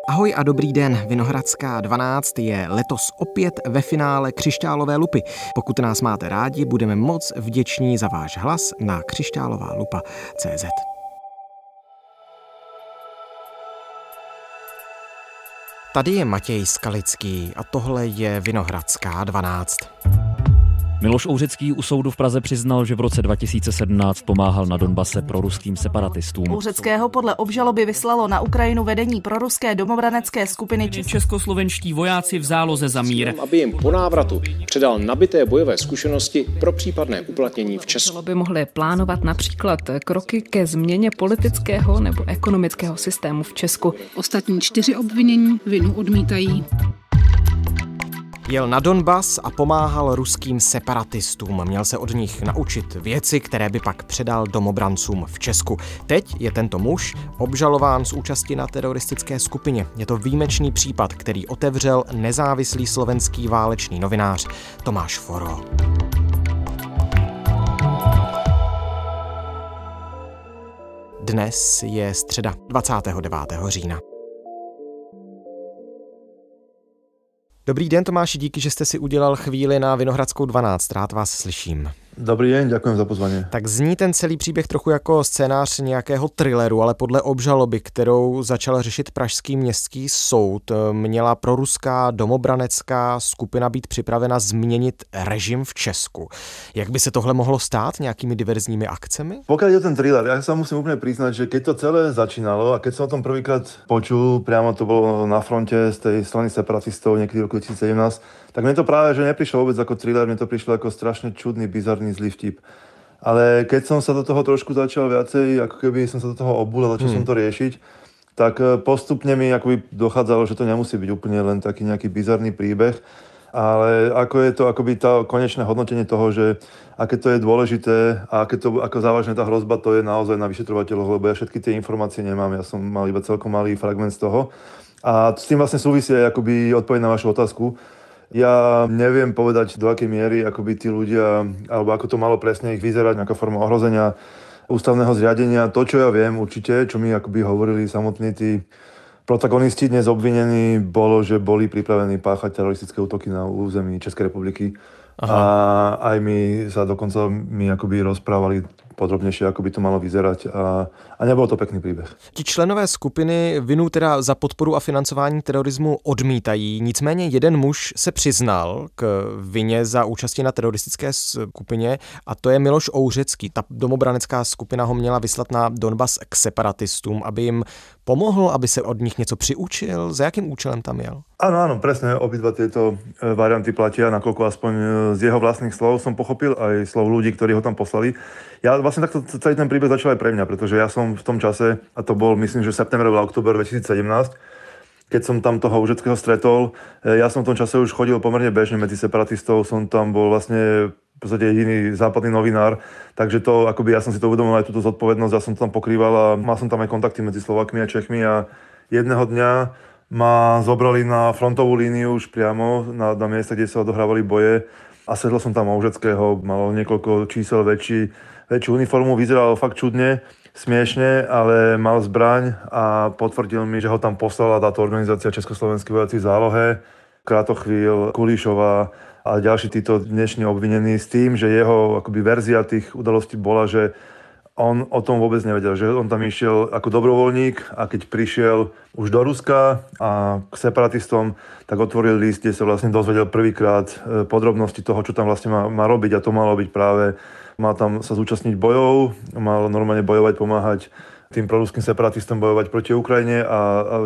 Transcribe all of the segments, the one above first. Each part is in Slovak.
Ahoj a dobrý den, Vinohradská 12 je letos opět ve finále Křišťálové lupy. Pokud nás máte rádi, budeme moc vděční za váš hlas na křišťálovalupa.cz. Tady je Matěj Skalický a tohle je Vinohradská 12. Miloš Ouřecký u soudu v Praze přiznal, že v roce 2017 pomáhal na Donbase proruským separatistům. Ouřeckého podle obžaloby vyslalo na Ukrajinu vedení proruské domobranecké skupiny českoslovenští vojáci v záloze za mír. Aby jim po návratu předal nabité bojové zkušenosti pro případné uplatnění v Česku. By mohly plánovat například kroky ke změně politického nebo ekonomického systému v Česku. Ostatní 4 obvinění vinu odmítají. Jel na Donbas a pomáhal ruským separatistům. Měl se od nich naučit věci, které by pak předal domobrancům v Česku. Teď je tento muž obžalován z účasti na teroristické skupině. Je to výjimečný případ, který otevřel nezávislý slovenský válečný novinář Tomáš Foro. Dnes je středa 29. října. Dobrý den, Tomáši, díky, že jste si udělal chvíli na Vinohradskou 12. Rád vás slyším. Dobrý den, děkuji za pozvání. Tak zní ten celý příběh trochu jako scénář nějakého thrilleru, ale podle obžaloby, kterou začal řešit pražský městský soud, měla proruská domobranecká skupina být připravena změnit režim v Česku. Jak by se tohle mohlo stát nějakými diverzními akcemi? Pokud je ten thriller, já se musím úplně přiznat, že keď to celé začínalo a keď jsem o tom prvýkrát počul, priamo to bylo na fronte z tej strany separatistov niekedy v roku 2017, tak mne to práve, že neprišlo vôbec ako thriller, mne to prišlo ako strašne čudný, bizarný, zlý vtip. Ale keď som sa do toho trošku začal viacej, ako keby som sa do toho obúlal, začal som to riešiť, tak postupne mi akoby dochádzalo, že to nemusí byť úplne len taký nejaký bizarný príbeh, ale ako je to akoby tá konečné hodnotenie toho, že aké to je dôležité a ako závažná tá hrozba to je naozaj na vyšetrovateľoch, lebo ja všetky tie informácie nemám, ja som mal iba celkom malý fragment z toho. A s tým vlastne súvisí aj akoby odpoveď na vašu otázku. Ja neviem povedať, do akej miery akoby tí ľudia, alebo ako to malo presne ich vyzerať, nejaká forma ohrozenia ústavného zriadenia. To, čo ja viem určite, čo mi akoby hovorili samotní tí protagonisti dnes obvinení, bolo, že boli pripravení páchať teroristické útoky na území Českej republiky. Aha. A aj mi sa dokonca akoby rozprávali podrobnejšie, ako by to malo vyzerať a nebol to pekný príbeh. Ti členové skupiny vinu teda za podporu a financování terorismu odmítají, nicméně jeden muž se přiznal k vině za účasti na teroristické skupině a to je Miloš Ouřecký. Ta domobranecká skupina ho měla vyslat na Donbas k separatistům, aby jim pomohl, aby se od nich něco přiučil. Za jakým účelem tam jel? Áno, presne, obidva tieto varianty platia, nakoľko aspoň z jeho vlastných slov som pochopil, aj slov ľudí, ktorí ho tam poslali. Ja vlastne takto celý ten príbeh začal aj pre mňa, pretože ja som v tom čase, a to bol myslím, že september alebo október 2017, keď som tam toho Ouřeckého stretol, ja som v tom čase už chodil pomerne bežne medzi separatistov, som tam bol vlastne v podstate jediný západný novinár, takže to, akoby ja som si to uvedomil aj túto zodpovednosť, ja som to tam pokrýval a mal som tam aj kontakty medzi Slovakmi a Čechmi a jedného dňa ma zobrali na frontovú líniu už priamo na mieste, kde sa odohrávali boje a sedol som tam Ouřeckého, mal niekoľko čísel väčšiu uniformu, vyzeral fakt čudne, smiešne, ale mal zbraň a potvrdil mi, že ho tam poslala táto organizácia Československí vojaci v zálohe, Kratochvíl, Kulíšová a ďalší títo dnešní obvinení s tým, že jeho akoby verzia tých udalostí bola, že on o tom vôbec nevedel, že on tam išiel ako dobrovoľník a keď prišiel už do Ruska a k separatistom, tak otvoril list, kde sa vlastne dozvedel prvýkrát podrobnosti toho, čo tam vlastne má robiť a to malo byť práve, mal tam sa zúčastniť bojov, mal normálne bojovať, pomáhať tým proruským separatistom bojovať proti Ukrajine a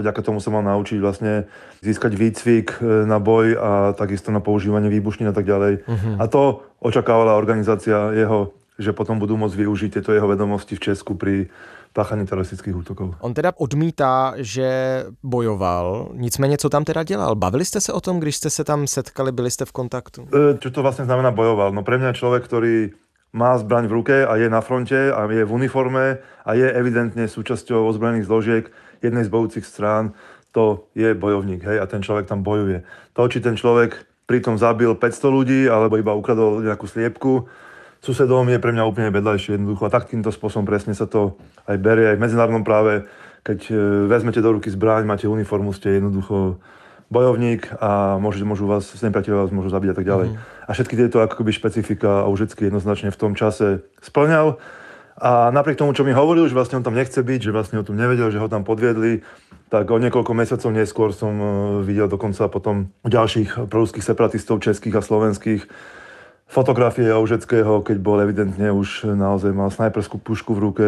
vďaka tomu sa mal naučiť vlastne získať výcvik na boj a takisto na používanie výbušnín a tak ďalej. A to očakávala organizácia jeho, že potom budú môcť využiť tieto jeho vedomosti v Česku pri páchaní teroristických útokov. On teda odmítá, že bojoval, nicméně co tam teda dělal? Bavili jste se o tom, když jste se tam setkali, byli jste v kontaktu? Čo to vlastne znamená bojoval? No pre mňa človek, ktorý má zbraň v ruke a je na fronte a je v uniforme a je evidentne súčasťou ozbrojených zložiek jednej z bojúcich strán, to je bojovník, hej, a ten človek tam bojuje. To, či ten človek pritom zabil 500 ľudí alebo iba ukradol nejakú sliepku, susedom je pre mňa úplne vedľajšie jednoducho. A takýmto spôsobom presne sa to aj berie aj v medzinárodnom práve. keď vezmete do ruky zbraň, máte uniformu, ste jednoducho bojovník a môžu vás, nepriateľe vás môžu zabiť a tak ďalej. A všetky tieto akoby špecifika Oužecký jednoznačne v tom čase spĺňal. A napriek tomu, čo mi hovoril, že vlastne on tam nechce byť, že vlastne o tom nevedel, že ho tam podviedli, tak o niekoľko mesiacov neskôr som videl dokonca potom u ďalších proruských separatistov českých a slovenských fotografie Oužeckého, keď bol evidentne už naozaj mal snajperskú pušku v ruke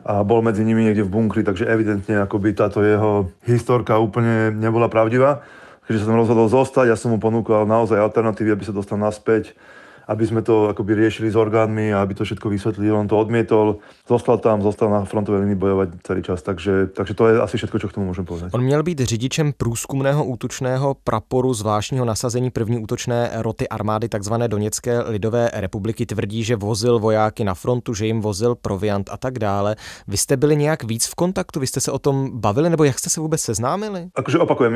a bol medzi nimi niekde v bunkri, takže evidentne akoby táto jeho historka úplne nebola pravdivá. Keďže som rozhodol zostať, ja som mu ponúkal naozaj alternatívy, aby sa dostal naspäť, aby sme to akoby riešili s orgánmi a aby to všetko vysvetlil. On to odmietol, zostal na frontovej linii bojovať celý čas, takže to je asi všetko, čo k tomu môžem povedať. On měl být řidičem průzkumného útočného praporu zvláštního nasazení první útočné roty armády tzv. Doněcké lidové republiky. Tvrdí, že vozil vojáky na frontu, že jim vozil proviant a tak dále. Vy jste byli nějak víc v kontaktu? Vy jste se o tom bavili, nebo jak jste se vůbec seznámili? Akože opakujem,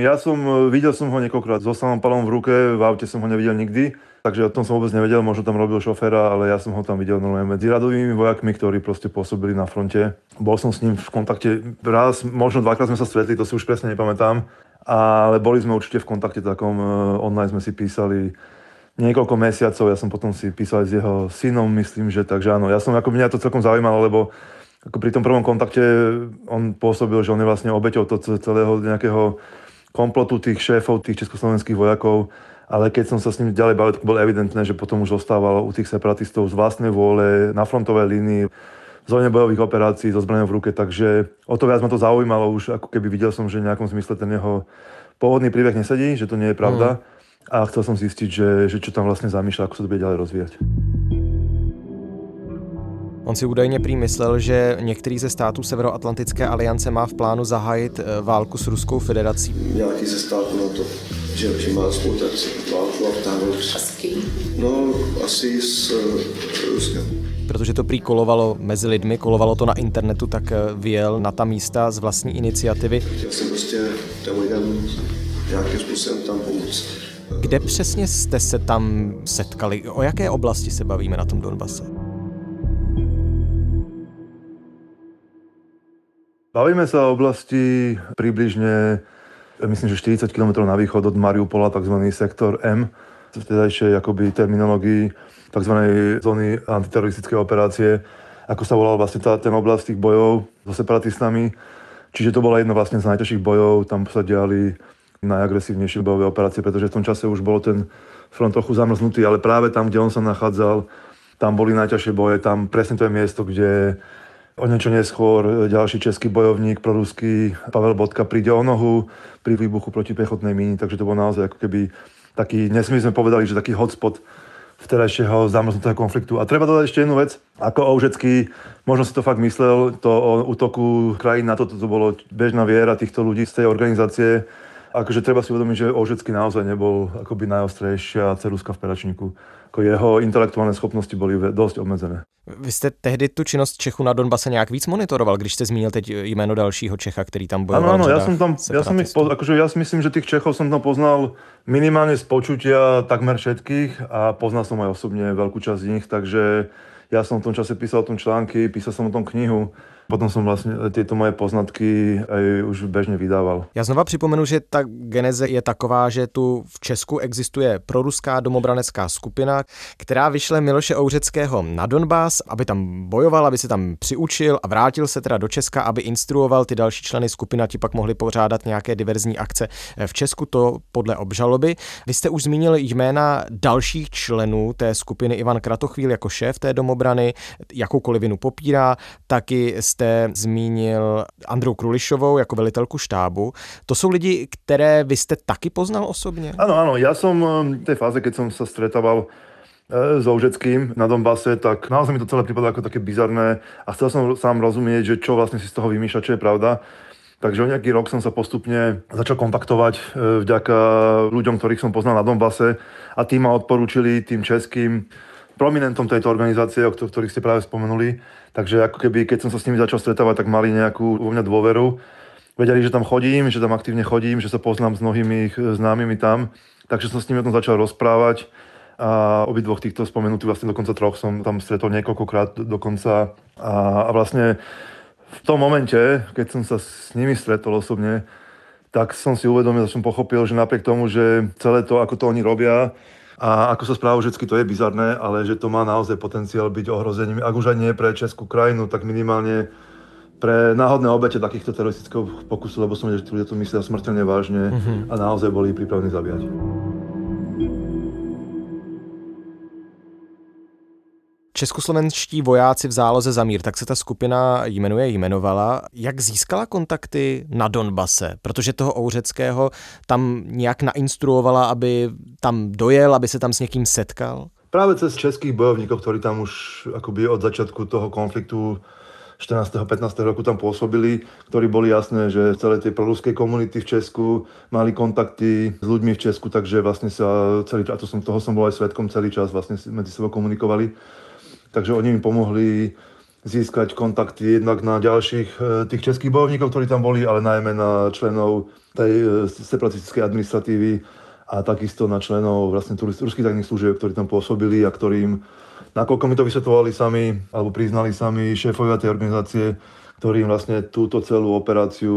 videl som ho niekoľkokrát so samopalom v ruke, v aute som ho nevidel nikdy. Takže o tom som vôbec nevedel, možno tam robil šoféra, ale ja som ho tam videl normálne medzi radovými vojakmi, ktorí proste pôsobili na fronte. Bol som s ním v kontakte raz, možno dvakrát sme sa stretli, to si už presne nepamätám, ale boli sme určite v kontakte takom, online sme si písali niekoľko mesiacov, ja som potom si písal s jeho synom, myslím, že takže áno, mňa to celkom zaujímalo, lebo ako pri tom prvom kontakte on pôsobil, že on je vlastne obeťou celého nejakého komplotu tých šéfov, tých československých vojakov. Ale keď som sa s ním ďalej bavil, bolo evidentné, že potom už zostával u tých separatistov z vlastnej vôle, na frontovej línii, v zóne bojových operácií, so zbraňou v ruke, takže o to viac ma to zaujímalo už, ako keby videl som, že v nejakom zmysle ten jeho pôvodný príbeh nesedí, že to nie je pravda a chcel som zistiť, že čo tam vlastne zamýšľa, ako sa to bude ďalej rozvíjať. On si údajně prý myslel, že některý ze států Severoatlantické aliance má v plánu zahájit válku s Ruskou federací. Nějaký ze států na to, že má spolupráci válku a vtáhnout. A s kým? No, asi s Ruskem. Protože to prý kolovalo mezi lidmi, kolovalo to na internetu, tak vyjel na ta místa z vlastní iniciativy. Chtěl jsem prostě těm lidem nějakým způsobem tam pomoct. Kde přesně jste se tam setkali? O jaké oblasti se bavíme na tom Donbase? Bavíme sa o oblasti približne, myslím, že 40 km na východ od Mariupola, tzv. Sektor M, v tedajšej akoby terminológii tzv. Zóny antiteroristické operácie, ako sa volal vlastne ten oblast tých bojov so separatistami. Čiže to bola jedna vlastne z najťažších bojov, tam sa diali najagresívnejšie bojové operácie, pretože v tom čase už bol ten front trochu zamrznutý, ale práve tam, kde on sa nachádzal, tam boli najťažšie boje, tam presne to je miesto, kde o niečo neskôr ďalší český bojovník proruský Pavel Bodka príde o nohu pri výbuchu protipiechotnej míny, takže to bol naozaj ako keby taký, dnes my sme povedali, že taký hotspot vterajšieho zamrznutého konfliktu. A treba dodať ešte jednu vec, ako Oužecký, možno si to fakt myslel, to o útoku krajín na to bolo bežná viera týchto ľudí z tej organizácie. Akože treba si uvedomiť, že Oužecký naozaj nebol akoby najostrejšia ceruska v peračníku. Ako jeho intelektuálne schopnosti boli dosť obmedzené. Vy jste tehdy tu činnost Čechů na Donbase nějak víc monitoroval, když jste zmínil teď jméno dalšího Čecha, který tam bojoval? Áno, ja si myslím, že tých Čechov som tam poznal minimálne z počutia takmer všetkých a poznal som aj osobne veľkú časť z nich, takže ja som v tom čase písal o tom články, písal som o tom knihu. Potom som vlastne tieto moje poznatky aj už bežne vydával. Já znova připomenu, že ta geneze je taková, že tu v Česku existuje proruská domobranecká skupina, která vyšle Miloše Ouřeckého na Donbas, aby tam bojoval, aby se tam přiučil a vrátil se teda do Česka, aby instruoval ty další členy skupiny, ti pak mohli pořádat nějaké diverzní akce v Česku, to podle obžaloby. Vy jste už zmínil jména dalších členů té skupiny. Ivan Kratochvíl jako šéf té domobrany jakoukoliv vinu popírá, taky jste zmínil Andreu Krulišovou jako velitelku štábu. To jsou lidi, které vy jste taky poznal osobně? Áno, ja som v tej fáze, keď som sa stretával s Oužeckým na Donbase, tak naozaj mi to celé pripadalo ako také bizarné a chcel som sám rozumieť, že čo vlastne si z toho vymýšľať, čo je pravda. Takže o nejaký rok som sa postupne začal kontaktovať vďaka ľuďom, ktorých som poznal na Donbase a tí ma odporúčili tým českým prominentom tejto organizácie, o ktorých ste práve spomenuli. Takže ako keby, keď som sa s nimi začal stretávať, tak mali nejakú vo mňa dôveru. Vedeli, že tam chodím, že tam aktívne chodím, že sa poznám s mnohými ich známymi tam. Takže som s nimi o tom začal rozprávať. A obidvoch týchto spomenutých, vlastne dokonca troch som tam stretol niekoľkokrát dokonca. A vlastne V tom momente, keď som sa s nimi stretol osobne, tak som si uvedomil, že som pochopil, že napriek tomu, že celé to, ako to oni robia a ako sa správajú vždycky, to je bizarné, ale že to má naozaj potenciál byť ohrozením, ak už aj nie pre českú krajinu, tak minimálne pre náhodné obete takýchto teroristických pokusov, lebo som vedel, že ľudia to myslia smrteľne vážne a naozaj boli pripravení zabíjať. Českoslovenští vojáci v záloze za mír, tak se ta skupina jmenovala. Jak získala kontakty na Donbase? Protože toho Ouřeckého tam nějak nainstruovala, aby tam dojel, aby se tam s někým setkal? Práve cez českých bojovníkov, ktorí tam už akoby od začiatku toho konfliktu 14. 15. roku tam pôsobili, ktorí boli jasné, že celé tej proruskej komunity v Česku mali kontakty s ľuďmi v Česku, takže vlastne sa celý čas, a toho som bol aj svedkom, celý čas vlastne medzi sebou komunikovali. Takže oni mi pomohli získať kontakty jednak na ďalších tých českých bojovníkov, ktorí tam boli, ale najmä na členov tej separatistickej administratívy a takisto na členov vlastne ruských tajných služieb, ktorí tam pôsobili a ktorým, nakoľko mi to vysvetovali sami, alebo priznali sami šéfovia tej organizácie, ktorým vlastně túto celou operáciu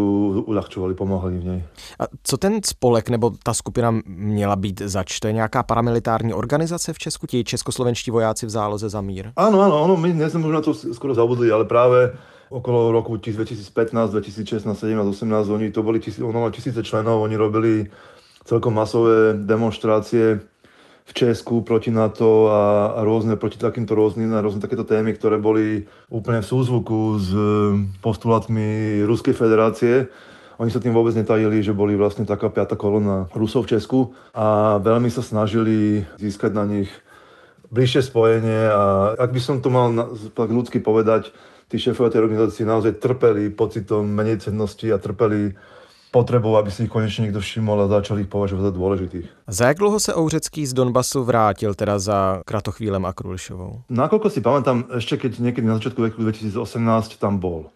uľahčovali, pomohli v něj. A co ten spolek nebo ta skupina měla být zač? To je nějaká paramilitární organizace v Česku, ti českoslovenští vojáci v záloze za mír? Áno, my dnes sme na to skoro zabudli, ale práve okolo roku 2015, 2016, 17, 18, oni to boli tisíce členov, oni robili celkom masové demonstrácie v Česku proti NATO a rôzne proti takýmto rôzne takéto témy, ktoré boli úplne v súzvuku s postulátmi Ruskej federácie. Oni sa tým vôbec netajili, že boli vlastne taká piata kolóna Rusov v Česku a veľmi sa snažili získať na nich bližšie spojenie a ak by som to mal tak ľudsky povedať, tí šéfovia tej organizácie naozaj trpeli pocitom menejcennosti a trpeli potřebou, aby si ich konečně někdo všiml a začal ich považovat za dôležitých. Za jak dlouho se Ouřecký z Donbasu vrátil, teda za Kratochvílem a Krulišovou? Nakoľko si pamätám, ešte keď niekedy na začiatku veku 2018 tam bol.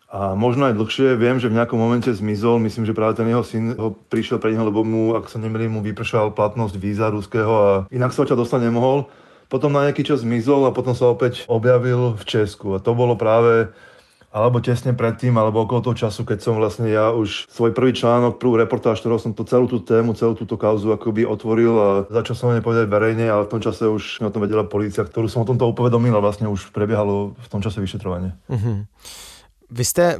A možno aj dlhšie, viem, že v nejakom momente zmizol, myslím, že práve ten jeho syn ho prišiel pre neho, lebo mu, ak sa nemýlim, mu vypršal platnosť víza ruského a inak sa odtiaľ dostať nemohol. Potom na nejaký čas zmizol a potom sa opäť objavil v Česku. A to bolo práve alebo tesne predtým, alebo okolo toho času, keď som vlastne ja už svoj prvý článok, prvú reportáž, ktorou som to celú tú tému, celú túto kauzu akoby otvoril a začal som o nej povedať verejne, ale v tom čase už o tom vedela polícia, ktorú som o tomto upovedomil a vlastne už prebiehalo v tom čase vyšetrovanie. Vy jste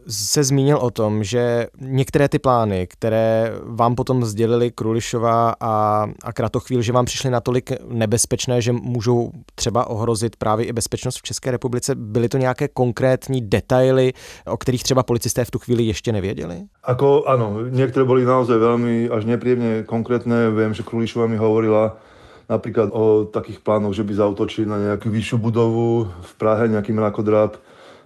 se zmínil o tom, že některé ty plány, které vám potom sdělili Krulišová a Kratochvíl, že vám přišly natolik nebezpečné, že můžou třeba ohrozit právě i bezpečnost v České republice, byly to nějaké konkrétní detaily, o kterých třeba policisté v tu chvíli ještě nevěděli? Áno, niektoré boli naozaj veľmi až nepríjemne konkrétne. Viem, že Krulišová mi hovorila napríklad o takých plánoch, že by zaútočili na nejakú vyššiu budovu v Prahe, nejaký mrakodrap,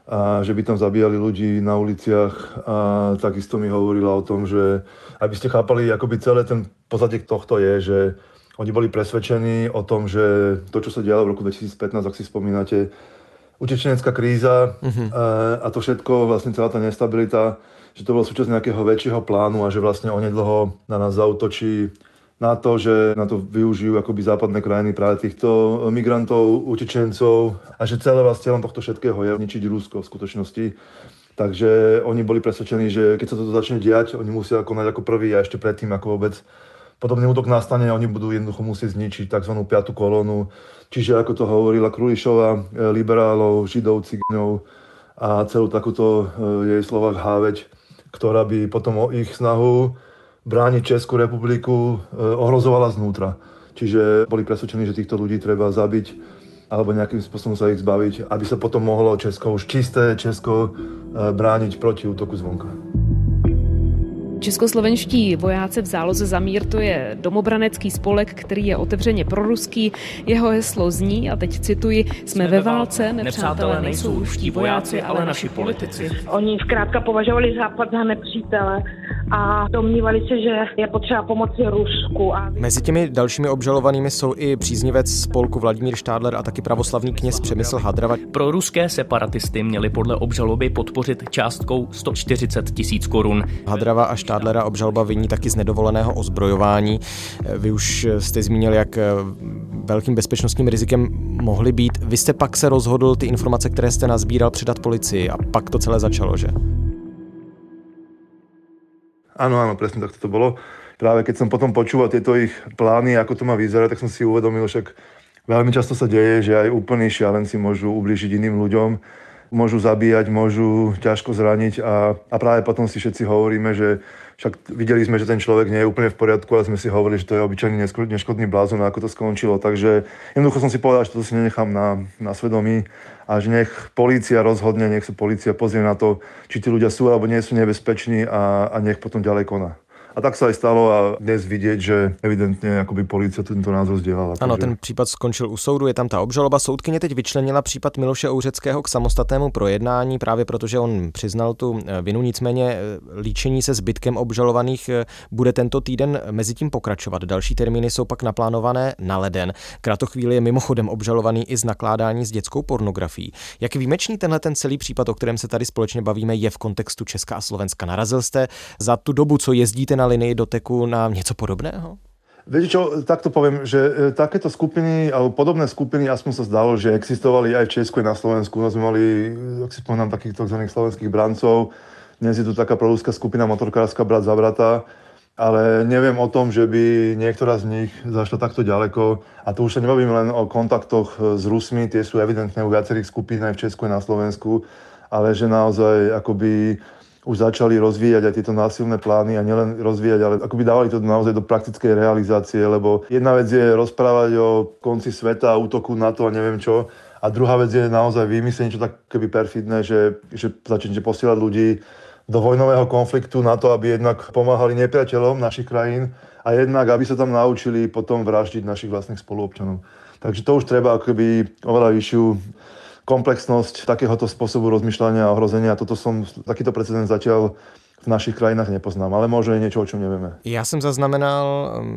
a že by tam zabíjali ľudí na uliciach a takisto mi hovorila o tom, že aby ste chápali, akoby celé ten pozadie tohto je, že oni boli presvedčení o tom, že to, čo sa dialo v roku 2015, ak si spomínate, utečenecká kríza a to všetko, vlastne celá tá nestabilita, že to bolo súčasť nejakého väčšieho plánu a že vlastne onedlho na nás zaútočí na to, že na to využijú akoby západné krajiny práve týchto migrantov, utečencov a že celé cieľom tohto všetkého je ničiť Rusko v skutočnosti. Takže oni boli presvedčení, že keď sa toto začne diať, oni musia konať ako prvý a ešte predtým, ako vôbec podobný útok nastane, oni budú jednoducho musieť zničiť tzv. Piatu kolónu. Čiže ako to hovorila Krulišová, liberálov, židov, cigánov a celú takúto jej slovách háveť, ktorá by potom o ich snahu brániť Českú republiku ohrozovala znútra. Čiže boli presvedčení, že týchto ľudí treba zabiť alebo nejakým spôsobom sa ich zbaviť, aby sa potom mohlo Česko, už čisté Česko, brániť proti útoku zvonka. Českoslovenští vojáci v záloze za mír, to je domobranecký spolek, který je otevřeně proruský. Jeho heslo zní, a teď cituji, jsme ve válce, nepřátelé nejsou ruští vojáci, ale naši politici. Oni zkrátka považovali Západ za nepřítele a domnívali se, že je potřeba pomoci Rusku. Mezi těmi dalšími obžalovanými jsou i příznivec spolku Vladimír Štádler a taky pravoslavný kněz Přemysl Hadrava. Pro ruské separatisty měli podle obžaloby podpořit částkou 140 000 korun. Hadrava a Štádler Stadlera obžaloba viní taky z nedovoleného ozbrojování. Vy už jste zmínil, jak velkým bezpečnostním rizikem mohly být. Vy jste pak se rozhodl ty informace, které jste nazbíral, předat policii a pak to celé začalo, že? Áno, presne tak to bolo. Práve keď som potom počúval tieto ich plány, ako to má vyzerať, tak som si uvedomil, však veľmi často sa deje, že aj úplní šialenci môžu ublížiť iným ľuďom, môžu zabíjať, môžu ťažko zraniť a práve potom si všetci hovoríme, že však videli sme, že ten človek nie je úplne v poriadku, ale sme si hovorili, že to je obyčajný neškodný blázon, ako to skončilo. Takže jednoducho som si povedal, že toto si nenechám na svedomí a že nech polícia rozhodne, nech sa polícia pozrie na to, či tí ľudia sú alebo nie sú nebezpeční a nech potom ďalej koná. A tak sa aj stalo a dnes vidieť, že evidentně akoby policia tento názor sdělala. Ano, ten případ skončil u soudu, je tam ta obžaloba. Soudkyně teď vyčlenila případ Miloše Ouřeckého k samostatnému projednání, právě protože on přiznal tu vinu, nicméně líčení se zbytkem obžalovaných bude tento týden mezitím pokračovat. Další termíny jsou pak naplánované na leden. Kratochvíli je mimochodem obžalovaný i z nakládání s dětskou pornografií. Jak výjimečný tenhle ten celý případ, o kterém se tady společně bavíme, je v kontextu Česka a Slovenska? Narazil jste za tu dobu, co jezdíte na linii doteku na něco podobného? Viete čo, takto poviem, že takéto skupiny, alebo podobné skupiny, aspoň sa zdalo, že existovali aj v Česku, aj na Slovensku. No sme mali, ak si spomínam, takých tzv. Slovenských brancov. Dnes je tu taká proruská skupina motorkárska Brat za brata, ale neviem o tom, že by niektorá z nich zašla takto ďaleko. A to už sa nebavím len o kontaktoch s Rusmi, tie sú evidentné u viacerých skupín aj v Česku, aj na Slovensku, ale že naozaj akoby už začali rozvíjať aj tieto násilné plány a nielen rozvíjať, ale akoby dávali to naozaj do praktickej realizácie, lebo jedna vec je rozprávať o konci sveta, útoku na to a neviem čo, a druhá vec je naozaj vymyslieť niečo tak keby perfidné, že začnete posielať ľudí do vojnového konfliktu na to, aby jednak pomáhali nepriateľom našich krajín a jednak, aby sa tam naučili potom vraždiť našich vlastných spoluobčanov. Takže to už treba akoby oveľa vyššiu komplexnosť takéhoto spôsobu rozmýšľania a ohrozenia. Takýto precedens zatiaľ v našich krajinách nepoznám, ale možno je niečo, o čom nevíme. Já jsem zaznamenal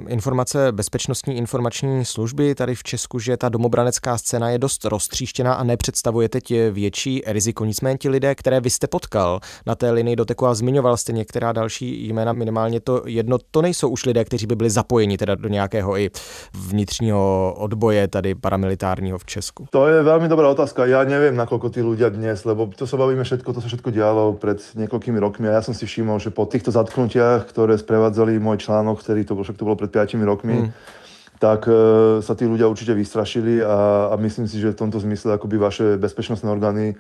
informace Bezpečnostní informační služby tady v Česku, že ta domobranecká scéna je dost roztříštěná a nepředstavuje teď větší riziko. Nicméně ti lidé, které vy jste potkal na té linii doteku a zmiňoval jste některá další jména, minimálně to jedno, to nejsou už lidé, kteří by byli zapojeni teda do nějakého i vnitřního odboje tady paramilitárního v Česku. To je veľmi dobrá otázka. Ja neviem, nakoľko tí ľudia dnes, lebo to sa bavíme všetko, to sa všetko dialo pred niekoľkými rokmi a ja som si všimol, že po týchto zatknutiach, ktoré sprevádzali môj článok, ktorý to bolo pred 5 rokmi, tak sa tí ľudia určite vystrašili a myslím si, že v tomto zmysle akoby vaše bezpečnostné orgány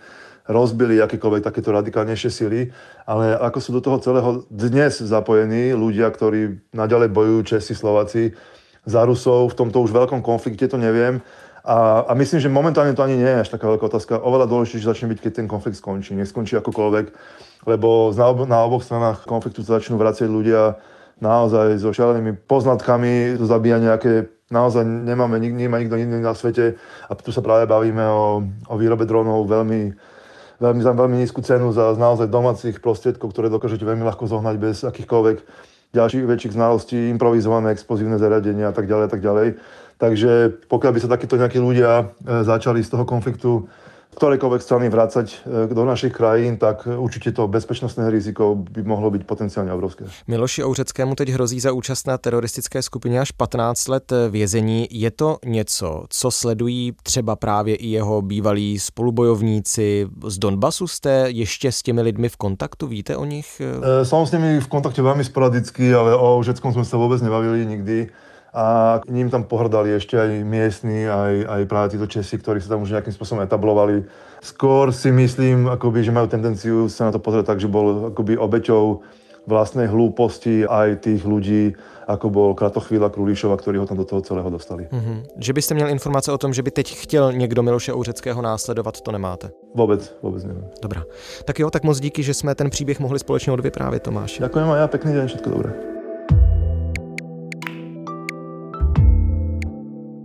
rozbili akékoľvek takéto radikálnejšie sily, ale ako sú do toho celého dnes zapojení ľudia, ktorí naďalej bojujú, Česi, Slováci, za Rusov v tomto už veľkom konflikte, to neviem. A myslím, že momentálne to ani nie je až taká veľká otázka. Oveľa dôležitejšie začne byť, keď ten konflikt skončí. Nech skončí akokoľvek, lebo na oboch stranách konfliktu sa začnú vraciať ľudia naozaj so šialenými poznatkami, to zabíjania, aké naozaj nemá nikto iný na svete. A tu sa práve bavíme o výrobe dronov za veľmi nízku cenu za naozaj domácich prostriedkov, ktoré dokážete veľmi ľahko zohnať bez akýchkoľvek ďalších väčších znalostí, improvizované explozívne zariadenia a tak ďalej. Takže pokiaľ by sa takíto nejakí ľudia začali z toho konfliktu ktorejkoľvek strany vrácať do našich krajín, tak určite to bezpečnostné riziko by mohlo být potenciálně obrovské. Miloši Ouřeckému teď hrozí za účast na teroristické skupině až 15 let vězení. Je to něco, co sledují třeba právě i jeho bývalí spolubojovníci z Donbasu? Jste ještě s těmi lidmi v kontaktu? Víte o nich? Som s nimi v kontakte veľmi sporadicky, ale o Ouřeckom sme sa vôbec nebavili nikdy. A ním tam pohrdali ešte aj miestni, aj práve títo Česi, ktorí sa tam už nejakým spôsobom etablovali. Skôr si myslím, akoby, že majú tendenciu sa na to pozrieť tak, že bol akoby obeťou vlastnej hlúposti aj tých ľudí, ako bol Kratochvíla, Krulišova, ktorí ho tam do toho celého dostali. Že byste měl informace o tom, že by teď chtěl někdo Miloše Ouřeckého následovat, to nemáte? Vôbec neviem. Dobrá. Tak jo, tak moc díky, že jsme ten příběh mohli společně odvyprávět, Tomáši. Ďakujem a ja, pekný deň, všetko dobré.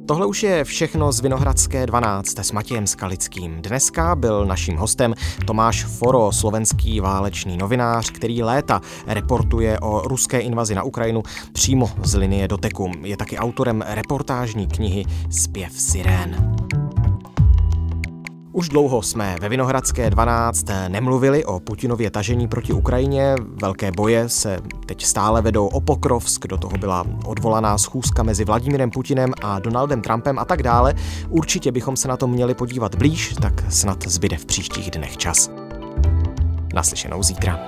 Tohle už je všechno z Vinohradské 12 s Matějem Skalickým. Dneska byl naším hostem Tomáš Foro, slovenský válečný novinář, který léta reportuje o ruské invazi na Ukrajinu přímo z linie doteku. Je taky autorem reportážní knihy Zpěv sirén. Už dlouho jsme ve Vinohradské 12 nemluvili o Putinově tažení proti Ukrajině. Velké boje se teď stále vedou o Pokrovsk, do toho byla odvolaná schůzka mezi Vladimírem Putinem a Donaldem Trumpem a tak dále. Určitě bychom se na to měli podívat blíž, tak snad zbyde v příštích dnech čas. Naslyšenou zítra.